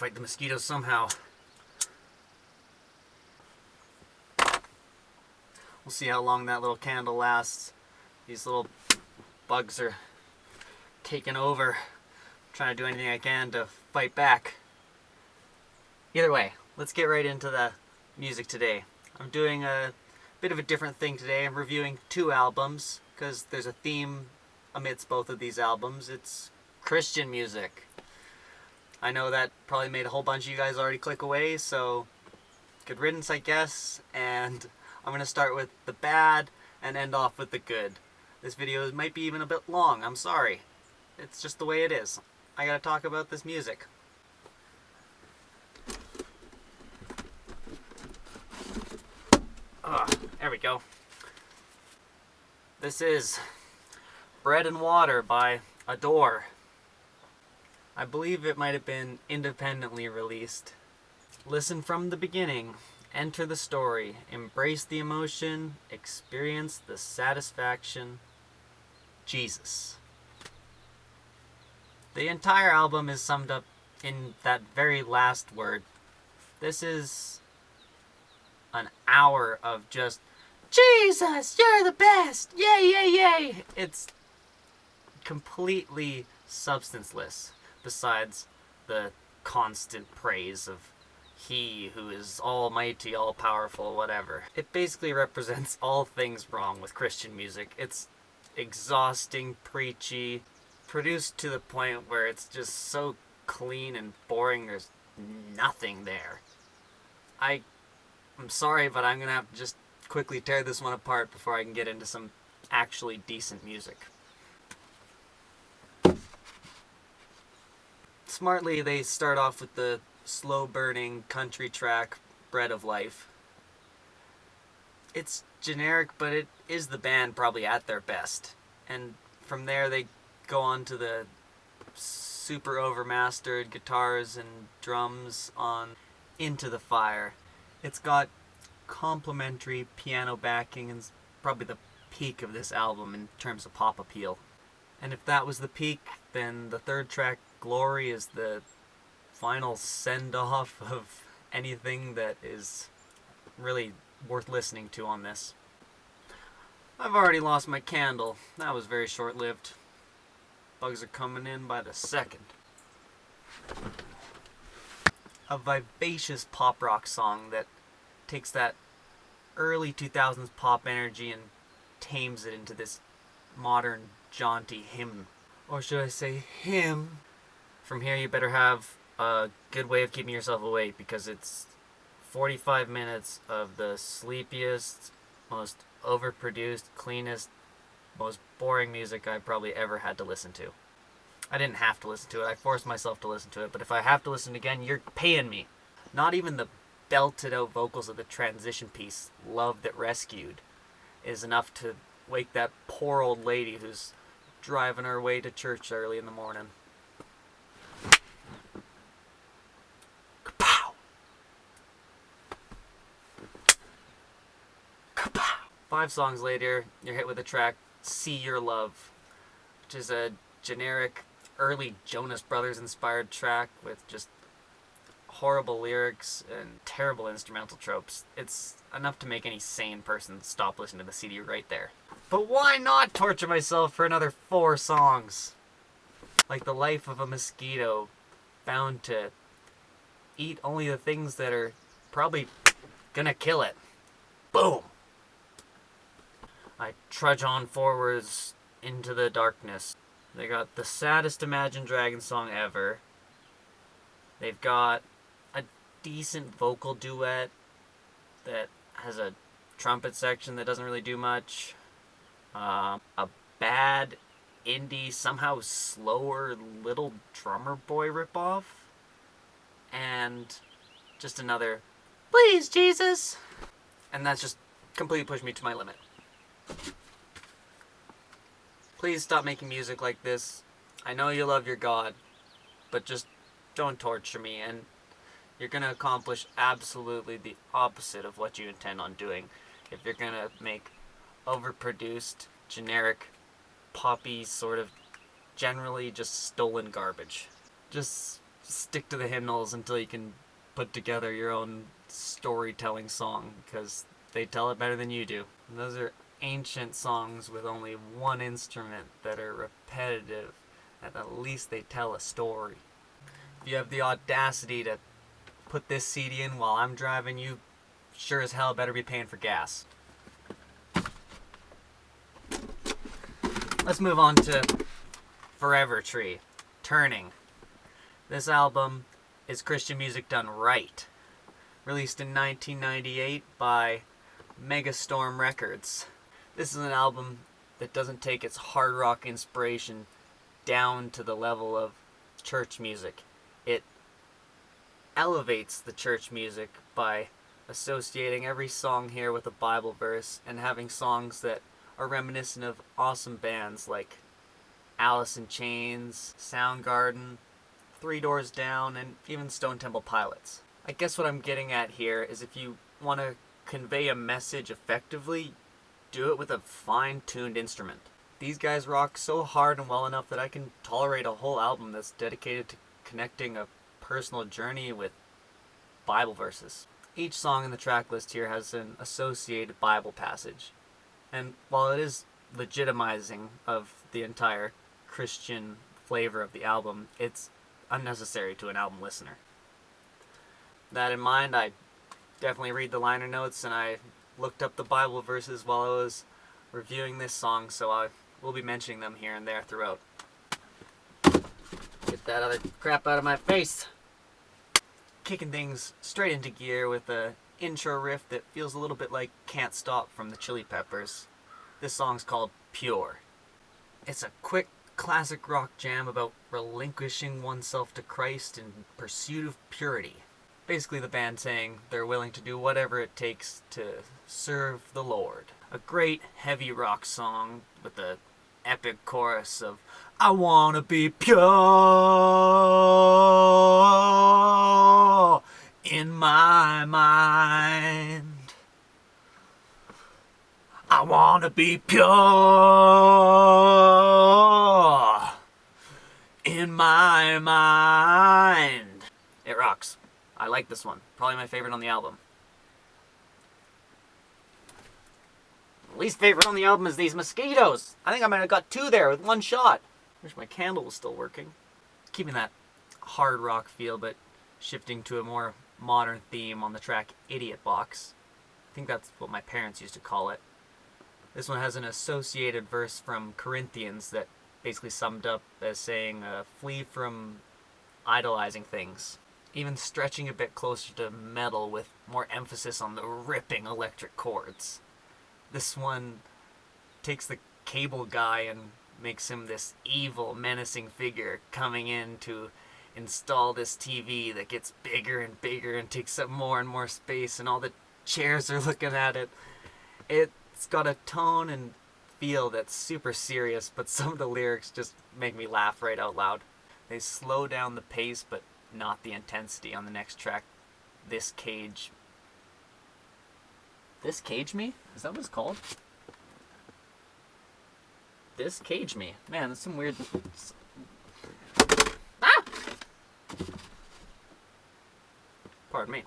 fight the mosquitoes somehow. We'll see how long that little candle lasts. These little bugs are taking over. I'm trying to do anything I can to fight back. Either way, let's get right into the music today. I'm doing a bit of a different thing today. I'm reviewing 2 albums because there's a theme amidst both of these albums. It's Christian music. I know that probably made a whole bunch of you guys already click away, so good riddance, I guess. And I'm going to start with the bad and end off with the good. This video might be even a bit long. I'm sorry. It's just the way it is. I gotta talk about this music. There we go. This is Bread and Water by Adore. I believe it might have been independently released. Listen from the beginning, enter the story, embrace the emotion, experience the satisfaction. Jesus. The entire album is summed up in that very last word. This is an hour of just, Jesus, you're the best! Yay, yay, yay! It's completely substanceless, besides the constant praise of He who is almighty, all-powerful, whatever. It basically represents all things wrong with Christian music. It's exhausting, preachy, produced to the point where it's just so clean and boring, there's nothing there. I'm sorry, but I'm gonna have to just quickly tear this one apart before I can get into some actually decent music. Smartly, they start off with the slow-burning country track, Bread of Life. It's generic, but it is the band probably at their best. And from there, they go on to the super overmastered guitars and drums on Into the Fire. It's got complimentary piano backing and is probably the peak of this album in terms of pop appeal. And if that was the peak, then the third track, Glory, is the final send-off of anything that is really worth listening to on this. I've already lost my candle. That was very short-lived. Bugs are coming in by the second. A vivacious pop rock song that takes that early 2000s pop energy and tames it into this modern, jaunty hymn. Or should I say hymn? From here you better have a good way of keeping yourself awake, because it's 45 minutes of the sleepiest, most overproduced, cleanest, most boring music I've probably ever had to listen to. I didn't have to listen to it. I forced myself to listen to it, but if I have to listen again, you're paying me. Not even the belted out vocals of the transition piece, Love That Rescued, is enough to wake that poor old lady who's driving her way to church early in the morning. Kapow! Kapow! 5 songs later, you're hit with the track See Your Love, which is a generic early Jonas Brothers inspired track with just horrible lyrics and terrible instrumental tropes. It's enough to make any sane person stop listening to the CD right there. But why not torture myself for another 4 songs? Like the life of a mosquito, bound to eat only the things that are probably gonna kill it. Boom! I trudge on forwards into the darkness. They got the saddest Imagine Dragons song ever. They've got a decent vocal duet that has a trumpet section that doesn't really do much. A bad indie, somehow slower Little Drummer Boy ripoff. And just another, please, Jesus! And that's just completely pushed me to my limit. Please stop making music like this. I know you love your God, but just don't torture me, and you're going to accomplish absolutely the opposite of what you intend on doing if you're going to make overproduced, generic, poppy, sort of generally just stolen garbage. Just stick to the hymnals until you can put together your own storytelling song, because they tell it better than you do. And those are ancient songs with only one instrument that are repetitive, and at least they tell a story. If you have the audacity to put this CD in while I'm driving, you sure as hell better be paying for gas. Let's move on to Forevertree, Turning. This album is Christian music done right. Released in 1998 by Megastorm Records. This is an album that doesn't take its hard rock inspiration down to the level of church music. It elevates the church music by associating every song here with a Bible verse and having songs that are reminiscent of awesome bands like Alice in Chains, Soundgarden, Three Doors Down, and even Stone Temple Pilots. I guess what I'm getting at here is if you want to convey a message effectively, do it with a fine-tuned instrument. These guys rock so hard and well enough that I can tolerate a whole album that's dedicated to connecting a personal journey with Bible verses. Each song in the track list here has an associated Bible passage. And while it is legitimizing of the entire Christian flavor of the album, it's unnecessary to an album listener. That in mind, I definitely read the liner notes, and I looked up the Bible verses while I was reviewing this song, so I will be mentioning them here and there throughout. Get that other crap out of my face! Kicking things straight into gear with a intro riff that feels a little bit like Can't Stop from the Chili Peppers. This song's called Pure. It's a quick, classic rock jam about relinquishing oneself to Christ in pursuit of purity. Basically the band saying they're willing to do whatever it takes to serve the Lord. A great heavy rock song with an epic chorus of I wanna be pure in my mind. I wanna be pure in my mind. It rocks. I like this one. Probably my favorite on the album. Least favorite on the album is these mosquitoes. I think I might have got two there with one shot. Wish my candle was still working. Keeping that hard rock feel, but shifting to a more modern theme on the track Idiot Box. I think that's what my parents used to call it. This one has an associated verse from Corinthians that basically summed up as saying, flee from idolizing things. Even stretching a bit closer to metal with more emphasis on the ripping electric chords. This one takes the cable guy and makes him this evil, menacing figure coming in to install this TV that gets bigger and bigger and takes up more and more space, and all the chairs are looking at it. It's got a tone and feel that's super serious, but some of the lyrics just make me laugh right out loud. They slow down the pace, but not the intensity on the next track. This Cage Me? Is that what it's called? This Cage Me. Man, that's some weird... Ah! Pardon me.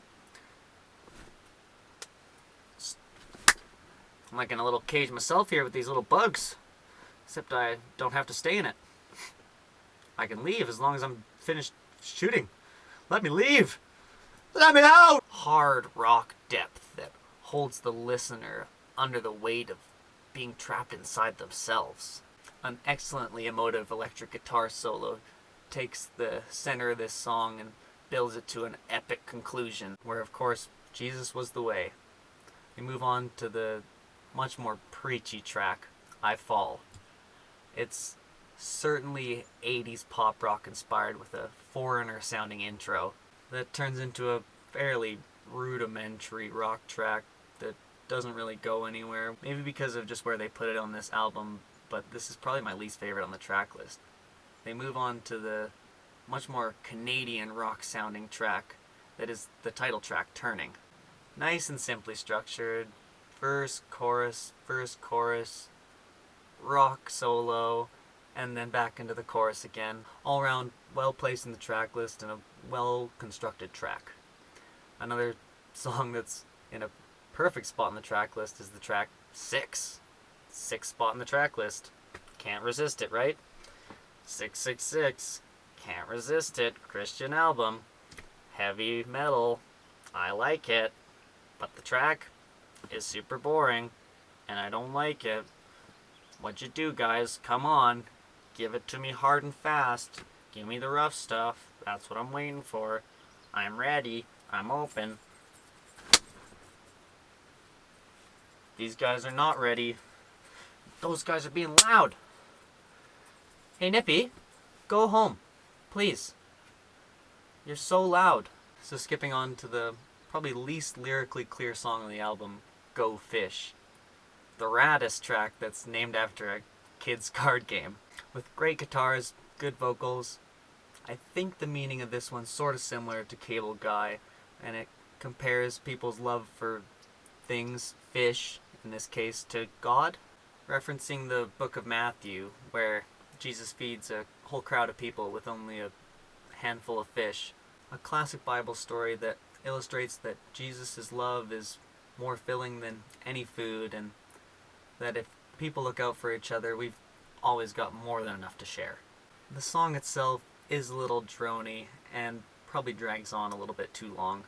I'm like in a little cage myself here with these little bugs. Except I don't have to stay in it. I can leave as long as I'm finished shooting. Let me leave! Let me out! Hard rock depth that holds the listener under the weight of being trapped inside themselves. An excellently emotive electric guitar solo takes the center of this song and builds it to an epic conclusion, where of course Jesus was the way. We move on to the much more preachy track, I Fall. It's certainly 80s pop rock inspired with a Foreigner sounding intro that turns into a fairly rudimentary rock track that doesn't really go anywhere. Maybe because of just where they put it on this album, but this is probably my least favorite on the track list. They move on to the much more Canadian rock sounding track that is the title track, Turning. Nice and simply structured. Verse, chorus, rock solo, and then back into the chorus again. All around well placed in the track list and a well constructed track. Another song that's in a perfect spot in the track list is the track 6. Sixth spot in the track list. Can't resist it, right? 666. Can't resist it. Christian album. Heavy metal. I like it. But the track is super boring. And I don't like it. What'd you do, guys? Come on. Give it to me hard and fast. Give me the rough stuff. That's what I'm waiting for. I'm ready. I'm open. These guys are not ready. Those guys are being loud. Hey, Nippy, go home, please. You're so loud. So skipping on to the probably least lyrically clear song on the album, Go Fish. The raddest track that's named after a kid's card game. With great guitars, good vocals. I think the meaning of this one's sort of similar to Cable Guy, and it compares people's love for things, fish, in this case, to God, referencing the book of Matthew, where Jesus feeds a whole crowd of people with only a handful of fish. A classic Bible story that illustrates that Jesus' love is more filling than any food, and that if people look out for each other, we've always got more than enough to share. The song itself is a little drony and probably drags on a little bit too long,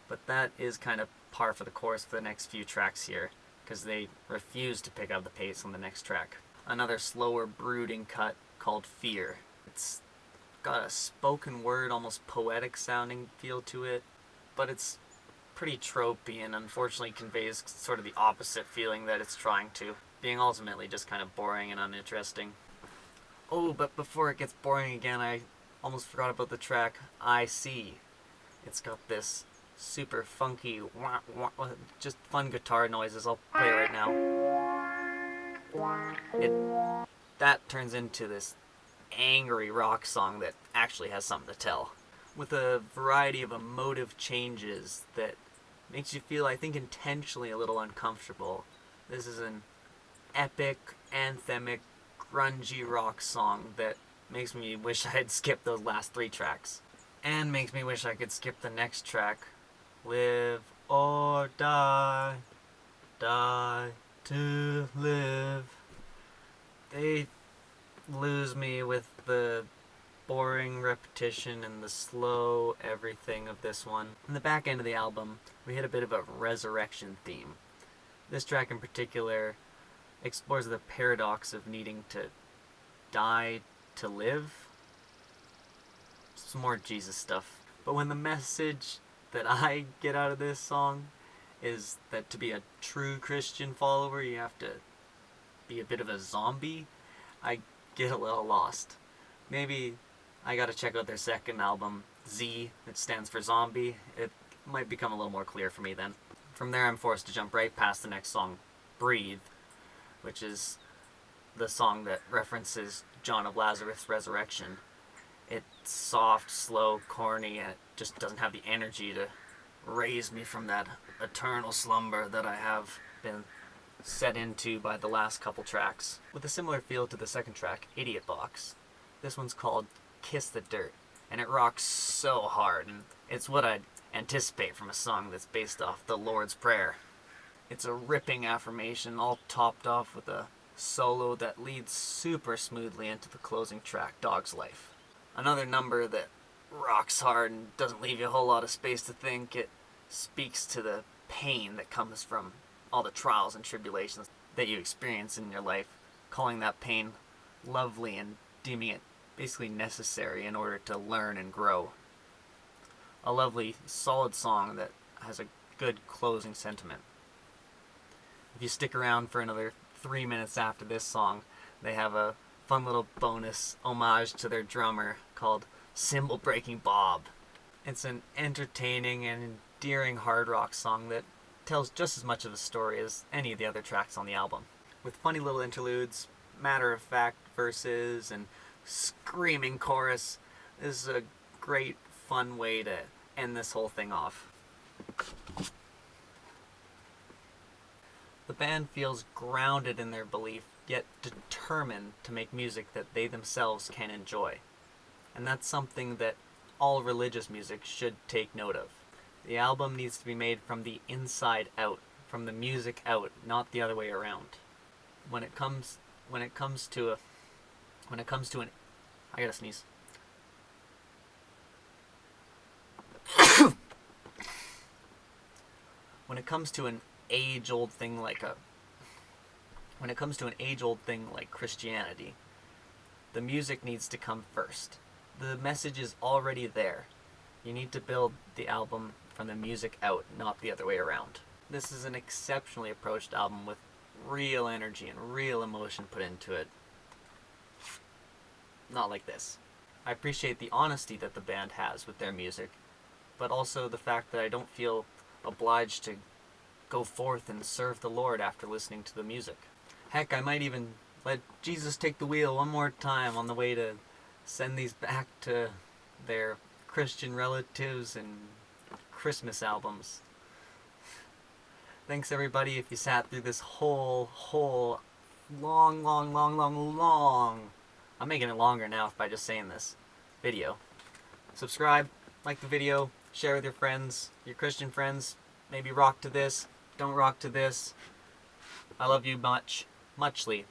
but that is kind of par for the course for the next few tracks here, because they refuse to pick up the pace on the next track. Another slower, brooding cut called Fear. It's got a spoken word, almost poetic sounding feel to it, but it's pretty tropey and unfortunately conveys sort of the opposite feeling that it's trying to, being ultimately just kind of boring and uninteresting. Oh, but before it gets boring again, I almost forgot about the track I See. It's got this super funky, just fun guitar noises. I'll play right now. That turns into this angry rock song that actually has something to tell, with a variety of emotive changes that makes you feel, I think, intentionally a little uncomfortable. This is an epic, anthemic, grungy rock song that makes me wish I had skipped those last 3 tracks. And makes me wish I could skip the next track. Live or die, die to live. They lose me with the boring repetition and the slow everything of this one. In the back end of the album, we hit a bit of a resurrection theme. This track in particular explores the paradox of needing to die to live. Some more Jesus stuff. But when the message that I get out of this song is that to be a true Christian follower, you have to be a bit of a zombie, I get a little lost. Maybe I gotta check out their second album, Z, that stands for zombie. It might become a little more clear for me then. From there, I'm forced to jump right past the next song, Breathe, which is the song that references John of Lazarus' resurrection. It's soft, slow, corny, and it just doesn't have the energy to raise me from that eternal slumber that I have been set into by the last couple tracks. With a similar feel to the second track, Idiot Box, this one's called Kiss the Dirt, and it rocks so hard, and it's what I'd anticipate from a song that's based off the Lord's Prayer. It's a ripping affirmation, all topped off with a solo that leads super smoothly into the closing track, Dog's Life. Another number that rocks hard and doesn't leave you a whole lot of space to think. It speaks to the pain that comes from all the trials and tribulations that you experience in your life, calling that pain lovely and deeming it basically necessary in order to learn and grow. A lovely, solid song that has a good closing sentiment. If you stick around for another 3 minutes after this song, they have a fun little bonus homage to their drummer called Cymbal Breaking Bob. It's an entertaining and endearing hard rock song that tells just as much of a story as any of the other tracks on the album. With funny little interludes, matter-of-fact verses, and screaming chorus, this is a great, fun way to end this whole thing off. The band feels grounded in their belief, yet determined to make music that they themselves can enjoy. And that's something that all religious music should take note of. The album needs to be made from the inside out, from the music out, not the other way around. When it comes to an I gotta sneeze. When it comes to an age-old thing like Christianity, the music needs to come first. The message is already there. You need to build the album from the music out, not the other way around. This is an exceptionally approached album with real energy and real emotion put into it. Not like this. I appreciate the honesty that the band has with their music, but also the fact that I don't feel obliged to go forth and serve the Lord after listening to the music. Heck, I might even let Jesus take the wheel one more time on the way to send these back to their Christian relatives and Christmas albums. Thanks everybody if you sat through this whole long, I'm making it longer now by just saying this video. Subscribe, like the video, share with your friends, your Christian friends. Maybe rock to this, don't rock to this. I love you muchly.